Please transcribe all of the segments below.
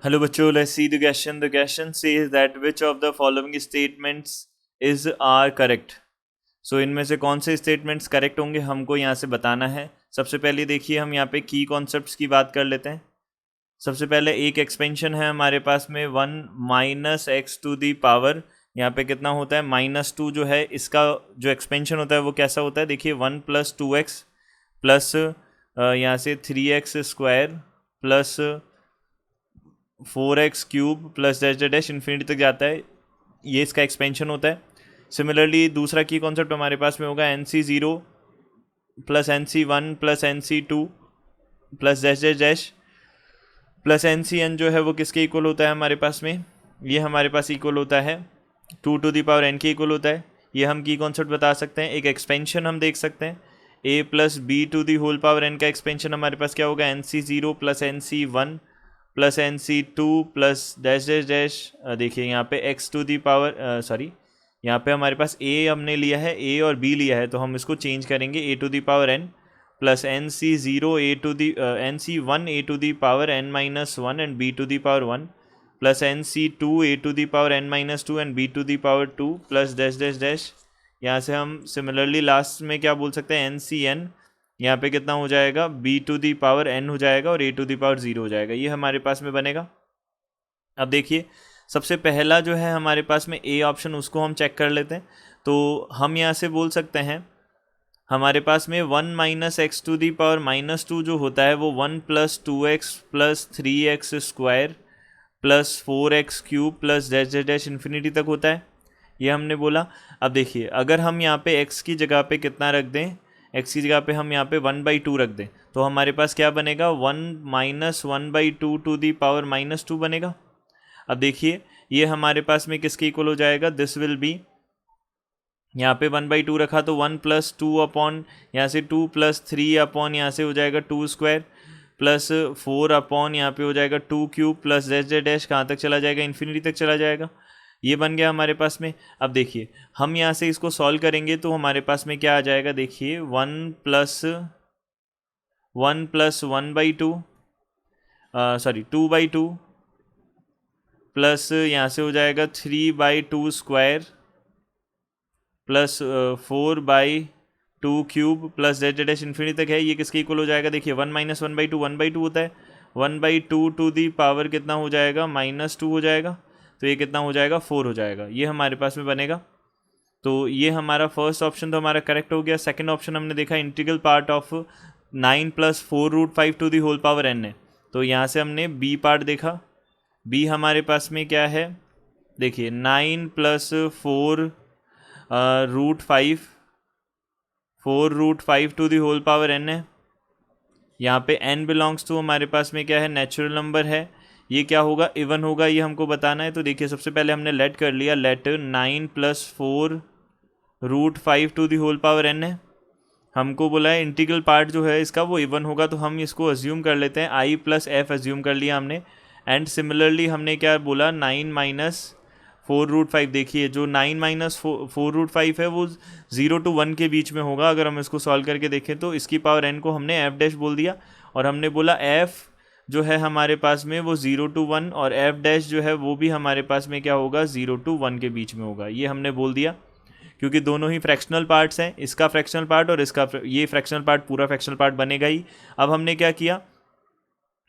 Hello बच्चों, let's see the question. The question says that which of the following statements is are correct. So इनमें से कौन से statements correct होंगे हमको यहाँ से बताना है. सबसे पहले देखिए हम यहाँ पे की कॉन्सेप्ट्स की बात कर लेते हैं. सबसे पहले एक एक्सपेंशन है हमारे पास में 1 minus x to the power. यहाँ पे कितना होता है -2 जो है इसका जो एक्सपेंशन होता है वो कैसा होता है. देखिए 1 + 2x प्लस यहाँ से 3x square plus 4x³ plus dash dash dash infinity तक जाता है. ये इसका एक्सपेंशन होता है. सिमिलरली दूसरा की कॉन्सेप्ट हमारे पास में होगा NC0 plus NC1 plus NC2 plus dash dash dash plus NCn जो है वो किसके इक्वल होता है हमारे पास में. ये हमारे पास इक्वल होता है 2 टू दी पावर n के इक्वल होता है. ये हम की कॉन्सेप्ट बता सकते हैं. एक एक्सपेंशन हम देख सकते हैं a plus b to the whole power n का एक्सपेंशन हमारे पास क्या होगा NC0 plus NC1 plus NC2 plus dash dash dash. देखिए यहाँ पे x टू दी पावर यहाँ पे हमारे पास a हमने लिया है, a और b लिया है, तो हम इसको चेंज करेंगे a to the power n plus NC0 NC1 a to the power n minus 1 and b to the power 1 plus NC2 a to the power n minus 2 and b to the power 2 plus dash dash dash. यहाँ से हम similarly last में क्या बोल सकते हैं NCn. यहाँ पे कितना हो जाएगा b to the power n हो जाएगा और a टू दी पावर 0 हो जाएगा. ये हमारे पास में बनेगा. अब देखिए सबसे पहला जो है हमारे पास में a ऑप्शन, उसको हम चेक कर लेते हैं. तो हम यहाँ से बोल सकते हैं हमारे पास में 1 minus x to the power -2 जो होता है वो 1 + 2x plus 3x square plus 4x³ plus dash dash dash infinity तक होता है. ये हमने बोला. अब देखिए अगर हम यहाँ पे x की जगह पे कितना रख दें, x की जगह पे हम यहाँ पे 1/2 रख दें तो हमारे पास क्या बनेगा 1 माइनस 1/2 टू दी पावर -2 बनेगा. अब देखिए ये हमारे पास में किसके इक्वल हो जाएगा. दिस विल बी, यहाँ पे 1/2 रखा तो 1 + 2 अपॉन यहाँ से 2 + 3 अपॉन यहाँ से हो जाएगा 2 स्क्वायर प्लस 4 अपॉन यहाँ पे हो जाएगा 2³ प्लस डैश डैश डैश कहाँ तक चला जाएगा, इन्फिनिटी तक चला जाएगा. ये बन गया हमारे पास में. अब देखिए हम यहाँ से इसको सॉल्व करेंगे तो हमारे पास में क्या आ जाएगा. देखिए 1 + 1/2 2/2 प्लस यहाँ से हो जाएगा 3/2 square plus 4/2³ plus dash dash infinity तक है. ये किसके इक्वल हो जाएगा. देखिए 1 - 1/2 1/2 होता है. 1/2 टू दी पावर कितना हो जाएगा -2 हो जाएगा. तो ये कितना हो जाएगा 4 हो जाएगा. ये हमारे पास में बनेगा. तो ये हमारा फर्स्ट ऑप्शन तो हमारा करेक्ट हो गया. सेकंड ऑप्शन हमने देखा integral part of 9 + 4√5 to the whole power n है. तो यहाँ से हमने बी पार्ट देखा. बी हमारे पास में क्या है. देखिए 9 + 4√5 to the whole power n है. यहाँ पे n बिलोंग्स टू हमारे पास में क्या है, नेचुरल नंबर है. ये क्या होगा, इवन होगा, ये हमको बताना है. तो देखिए सबसे पहले हमने लेट कर लिया. Let 9 + 4√5 to the whole power n है. हमको बोला है इंटीग्रल पार्ट जो है इसका वो इवन होगा, तो हम इसको अज्यूम कर लेते हैं. i + f अज्यूम कर लिया हमने. एंड सिमिलरली हमने क्या बोला 9 - 4√5. देखिए जो 9 - 4√5 है वो 0 to 1 के बीच में होगा. अगर हम इसको सॉल्व करके देखें तो इसकी पावर n को हमने f' बोल दिया और हमने बोला f जो है हमारे पास में वो 0 to 1 और f' जो है वो भी हमारे पास में क्या होगा 0 to 1 के बीच में होगा. ये हमने बोल दिया क्योंकि दोनों ही फ्रैक्शनल पार्ट्स हैं. इसका फ्रैक्शनल पार्ट और इसका ये फ्रैक्शनल पार्ट पूरा फ्रैक्शनल पार्ट बनेगा ही. अब हमने क्या किया,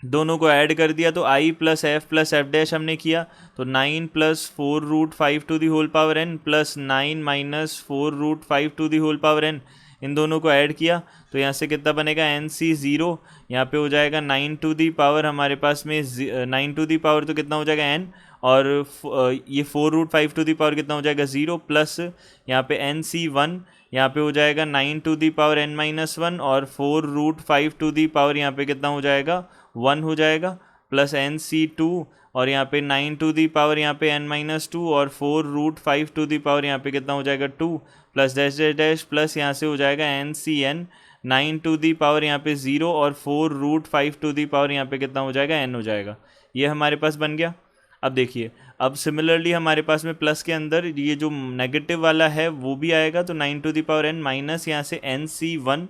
दोनों को ऐड कर दिया. तो i + f + f' हमने किया. तो 9 + 4√5 to the whole power n plus 9 - 4√5 to the whole power n, इन दोनों को ऐड किया. तो यहाँ से कितना बनेगा NC0. यहाँ पे हो जाएगा 9 टू दी पावर हमारे पास में 9 टू दी पावर तो कितना हो जाएगा n, और ये 4√5 टू दी पावर कितना हो जाएगा 0 प्लस यहाँ पे NC1 यहाँ पे हो जाएगा 9 टू दी पावर n-1 और 4√5 टू दी पावर यहाँ पे कितना हो जाएगा 1 हो जाएगा प्लस NC2 और यहाँ पे 9 टू दी पावर यहाँ पे n-2 और 4√5 टू दी पावर यहाँ पे कितना हो जाएगा 2 plus dash dash dash plus यहाँ से हो जाएगा NCn 9 टू दी पावर यहाँ पे 0 और 4√5 टू दी पावर यहाँ पे कितना हो जाएगा n हो जाएगा. ये हमारे पास बन गया. अब देखिए अब सिमिलरली हमारे पास में प्लस के अंदर ये जो नेगेटिव वाला है वो भी आएगा. तो 9 to the power n minus यहाँ से NC1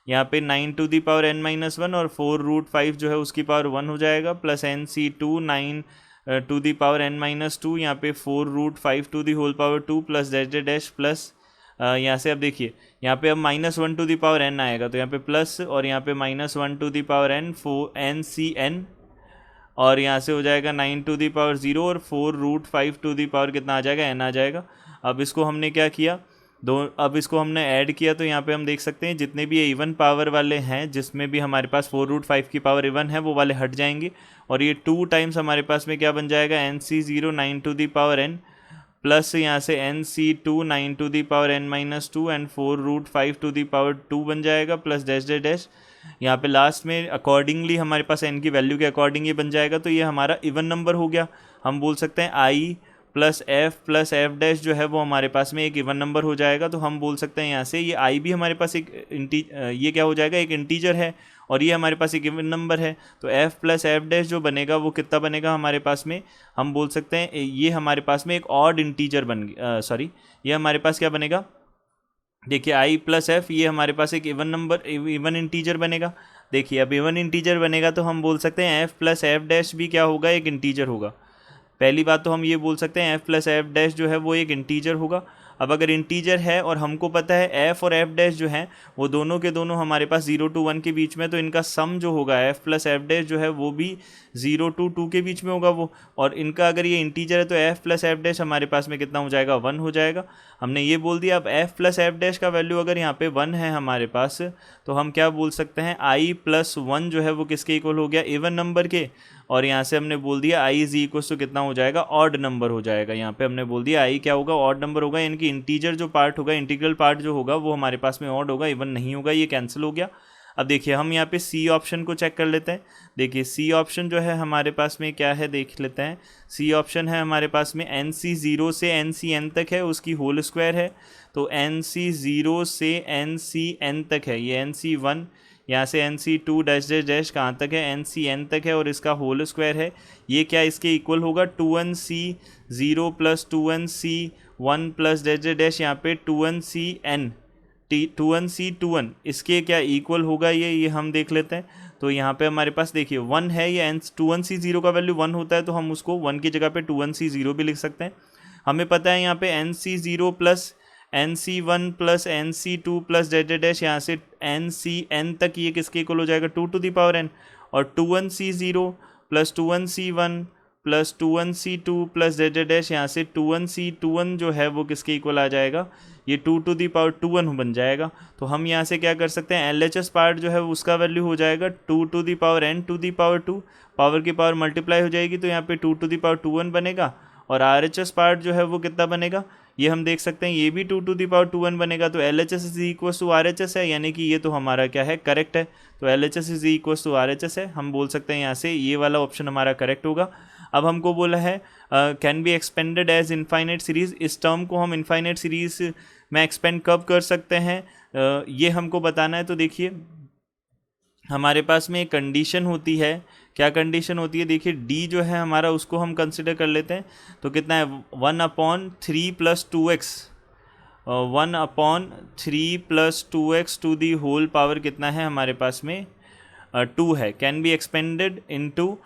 यहाँ पे 9⁻n-1 और 4√5 जो है उसकी पावर 1 हो जाएगा, प्लस NC2 9⁻n-2, यहाँ पे 4√5 प्लस डैश डैश प्लस यहाँ से अब देखिए यहाँ पे अब -1n आएगा, तो यहाँ पे प्लस और यहाँ पे -1n 4NCn और यहाँ से हो जाएगा 9⁻0 और 4√5 कितना आ जाएगा, n आ जाएगा। अब इसको हमने क्या किया, अब इसको हमने ऐड किया, तो यहाँ पे हम देख सकते हैं जितने भी ये इवन पावर वाले हैं, जिसमें भी हमारे पास 4√5 की पावर इवन है वो वाले हट जाएंगे, और ये 2 टाइम्स हमारे पास में क्या बन जाएगा, NC0 9⁻n प्लस यहाँ से NC2 9⁻n-2 एंड 4√5 बन जाएगा, प्लस डैश डैश डैश यहाँ पे लास्ट में अकॉर्डिंगली हमारे पास n की वैल्यू के अकॉर्डिंग ये बन जाएगा, तो ये हमारा इवन नंबर हो गया। हम बोल सकते हैं I प्लस एफ डैश जो है वो हमारे पास में एक इवन नंबर हो जाएगा। तो हम बोल सकते हैं यहाँ से ये I भी हमारे पास एक ये क्या हो जाएगा, एक इंटीजर है, और ये हमारे पास एक इवन नंबर है। तो f प्लस एफ डैश जो बनेगा वो कितना बनेगा हमारे पास में, हम बोल सकते हैं ये हमारे पास में एक ऑड इंटीजर ये हमारे पास क्या बनेगा, देखिए I प्लस एफ, ये हमारे पास एक इवन इंटीजर बनेगा। देखिए अब इवन इंटीजर बनेगा तो हम बोल सकते हैं f प्लस एफ डैश भी क्या होगा, एक इंटीजर होगा। पहली बात तो हम ये बोल सकते हैं f प्लस एफ डैश जो है वो एक इंटीजर होगा। अब अगर इंटीजर है और हमको पता है f और f डैश जो हैं वो दोनों के दोनों हमारे पास 0 to 1 के बीच में, तो इनका सम जो होगा f प्लस एफ डैश जो है वो भी 0 to 2 के बीच में होगा वो, और इनका अगर ये इंटीजर है तो f प्लस एफ डैश हमारे पास में कितना हो जाएगा, 1 हो जाएगा। हमने ये बोल दिया। अब f प्लस एफ डैश का वैल्यू अगर यहाँ पे 1 है हमारे पास, तो हम क्या बोल सकते हैं, i प्लस 1 जो है वो किसके इक्वल हो गया, इवन नंबर के, और यहाँ से हमने बोल दिया i इज इक्वल टू कितना हो जाएगा, ऑड नंबर हो जाएगा। यहाँ पे हमने बोल दिया i क्या होगा, ऑड नंबर होगा, यानी कि इंटीजर जो पार्ट होगा, इंटीग्रल पार्ट जो होगा वो हमारे पास में ऑड होगा, इवन नहीं होगा, ये कैंसिल हो गया। अब देखिए हम यहाँ पे सी ऑप्शन को चेक कर लेते हैं। देखिए सी ऑप्शन जो है हमारे पास में क्या है, देख लेते हैं। सी ऑप्शन है हमारे पास में NC0 से NCn तक है, उसकी होल स्क्वायर है। तो NC0 से NCn तक है, ये NC1 यहाँ से NC2 डैश डैश डैश कहाँ तक है, NCn तक है, और इसका होल स्क्वायर है। ये क्या इसके इक्वल होगा, 2NC0 plus 2NC1 plus dash dash dash यहाँ पे 2NC2n इसके क्या इक्वल होगा, ये हम देख लेते हैं। तो यहाँ पे हमारे पास देखिए 1 है, ये 2NC0 का वैल्यू 1 होता है, तो हम उसको 1 की जगह पे 2NC0 भी लिख सकते हैं। हमें पता है यहाँ पे NC0 plus NC1 plus NC2 plus dash dash dash यहाँ से NCn तक ये किसके इक्वल हो जाएगा, 2 to the power n, और 2NC0 plus 2NC1 plus 2NC2 plus dash dash dash यहाँ से 2NC2n जो है वो किसके इक्वल आ जाएगा, ये 2 to the power 2n बन जाएगा। तो हम यहाँ से क्या कर सकते हैं, LHS पार्ट जो है उसका वैल्यू हो जाएगा 2 to the power n to the power 2, power की पावर मल्टीप्लाई हो जाएगी, तो यहाँ पे 2 to the power 2n बनेगा। और RHS पार्ट जो है वो कितना बनेगा, ये हम देख सकते हैं, ये भी 2 to the power 2n बनेगा। तो LHS is equal to RHS है, यानी कि ये तो हमारा क्या है, करेक्ट है। तो LHS is equal to RHS है, हम बोल सकते हैं यहाँ से ये वाला ऑप्शन हमारा करेक्ट होगा। अब हमको बोला है can be expanded as infinite series, इस टर्म को हम इनफाइनाइट सीरीज़ में एक्सपेंड कब कर सकते हैं, ये हमको बताना है। तो देखिए हमारे पास में एक कंडीशन होती है, क्या कंडीशन होती है, देखिए d जो है हमारा उसको हम कंसिडर कर लेते हैं। तो कितना है, 1/3 plus 2x, 1/3 plus 2x to the whole power कितना है हमारे पास में, 2 है। Can be expanded into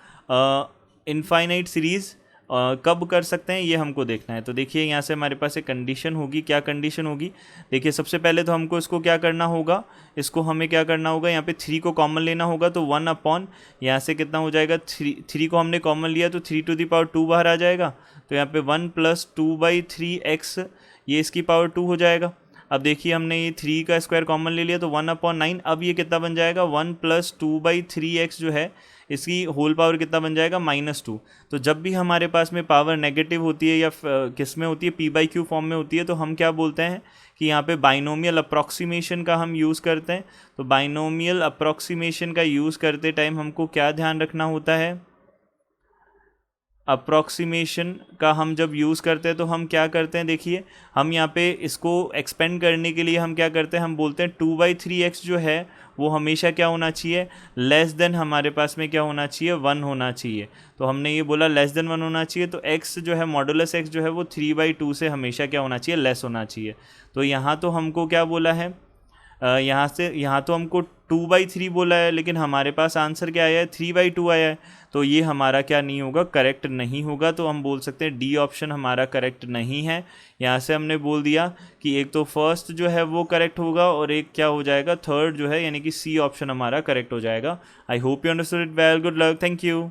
infinite series, कब कर सकते हैं ये हमको देखना है। तो देखिए यहाँ से हमारे पास एक कंडीशन होगी, क्या कंडीशन होगी, देखिए सबसे पहले तो हमको इसको क्या करना होगा, इसको हमें क्या करना होगा, यहाँ पे 3 को कॉमन लेना होगा। तो 1 यहाँ से कितना हो जाएगा, 3 को हमने कॉमन लिया तो 3 to the power 2 बाहर आ जाएगा। तो यहाँ पे 1 प्लस 2/3x ये इसकी पावर 2 हो जाएगा। अब देखिए हमने ये 3 का स्क्वायर कॉमन ले लिया तो 1/9, अब ये कितना बन जाएगा, 1 प्लस 2/3x जो है इसकी होल पावर कितना बन जाएगा, -2। तो जब भी हमारे पास में पावर नेगेटिव होती है या किस में होती है, p/q फॉर्म में होती है, तो हम क्या बोलते हैं कि यहाँ पे बाइनोमियल अप्रॉक्सीमेशन का हम यूज़ करते हैं। तो बाइनोमियल अप्रॉक्सीमेशन का यूज़ करते टाइम हमको क्या ध्यान रखना होता है, अप्रॉक्सीमेशन का हम जब यूज़ करते हैं तो हम क्या करते हैं, देखिए हम यहाँ पे इसको एक्सपेंड करने के लिए हम क्या करते हैं, हम बोलते हैं 2/3x जो है वो हमेशा क्या होना चाहिए, लेस देन हमारे पास में क्या होना चाहिए, 1 होना चाहिए। तो हमने ये बोला लेस देन 1 होना चाहिए, तो x जो है मॉडुलस x जो है वो 3/2 से हमेशा क्या होना चाहिए, लेस होना चाहिए। तो यहाँ तो हमको क्या बोला है, यहाँ तो हमको 2/3 बोला है, लेकिन हमारे पास आंसर क्या आया है, 3/2 आया है। तो ये हमारा क्या नहीं होगा, करेक्ट नहीं होगा। तो हम बोल सकते हैं डी ऑप्शन हमारा करेक्ट नहीं है। यहाँ से हमने बोल दिया कि एक तो फर्स्ट जो है वो करेक्ट होगा और एक क्या हो जाएगा, थर्ड जो है, यानी कि सी ऑप्शन हमारा करेक्ट हो जाएगा। I hope you understood it well. Good luck, thank you.